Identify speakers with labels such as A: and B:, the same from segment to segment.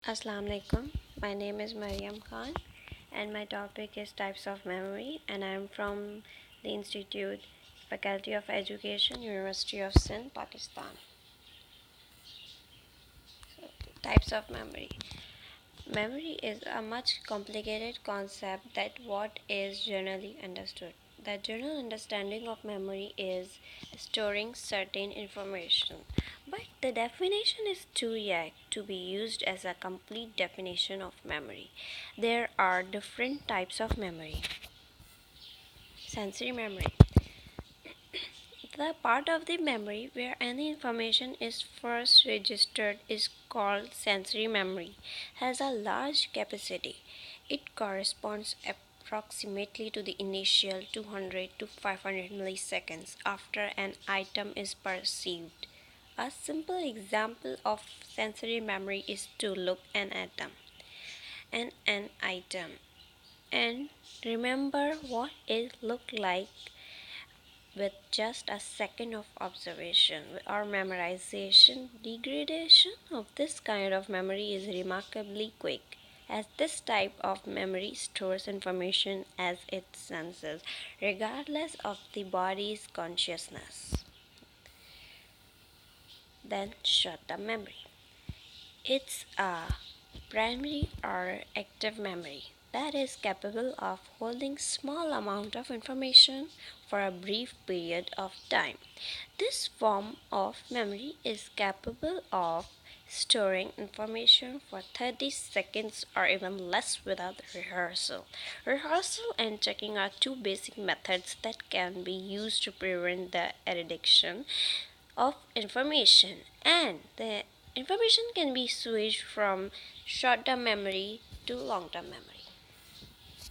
A: Assalamu alaikum. My name is Mariyam Khan and my topic is types of memory, and I am from the Institute Faculty of Education, University of Sindh, Pakistan. Types of memory. Memory is a much complicated concept than what is generally understood. The general understanding of memory is storing certain information, but the definition is too vague to be used as a complete definition of memory. There are different types of memory. Sensory memory. The part of the memory where any information is first registered is called sensory memory. Has a large capacity. It corresponds approximately to the initial 200 to 500 milliseconds after an item is perceived. A simple example of sensory memory is to look an item and remember what it looked like with just a second of observation or memorization. Degradation of this kind of memory is remarkably quick, as this type of memory stores information as it senses, regardless of the body's consciousness. Then short-term memory. It's a primary or active memory that is capable of holding small amount of information for a brief period of time. This form of memory is capable of storing information for 30 seconds or even less without rehearsal. Rehearsal and checking are two basic methods that can be used to prevent the eradication of information, and the information can be switched from short-term memory to long-term memory.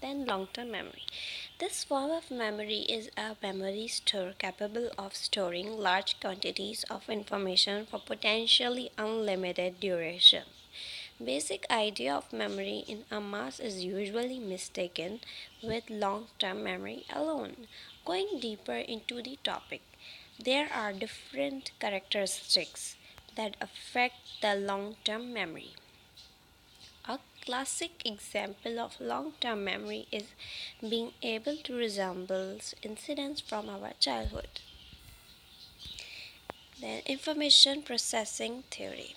A: Then long-term memory. This form of memory is a memory store capable of storing large quantities of information for potentially unlimited duration. Basic idea of memory in a mass is usually mistaken with long-term memory alone. Going deeper into the topic, there are different characteristics that affect the long-term memory. A classic example of long-term memory is being able to resemble incidents from our childhood. Then information processing theory.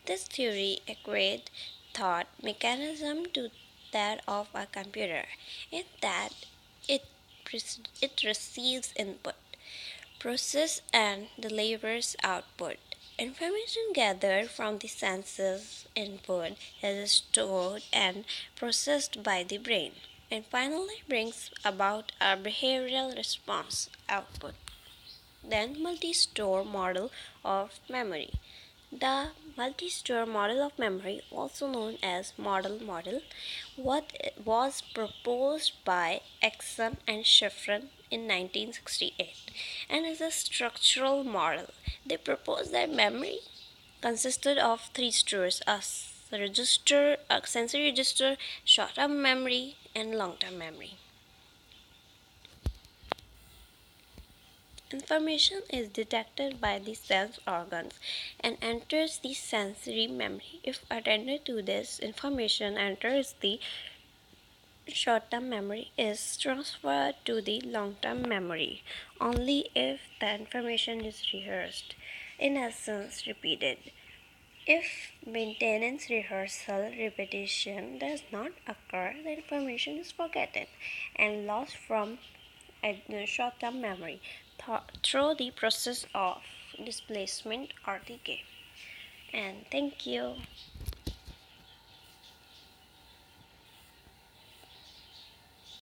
A: This theory equates thought mechanism to that of a computer in that it, it receives input, processes and delivers output. Information gathered from the senses input is stored and processed by the brain and finally brings about a behavioral response output. Then multistore model of memory. The multistore model of memory, also known as modal, what was proposed by Atkinson and shiffrin in 1968 and is a structural model. They proposed that memory consisted of three stores: a sensory register, short-term memory, and long-term memory. Information is detected by the sense organs and enters the sensory memory. If attended to, this information enters the short-term memory is transferred to the long-term memory only if the information is rehearsed, in essence repeated. If maintenance, rehearsal, repetition does not occur, the information is forgotten and lost from short-term memory through the process of displacement or decay. And thank you.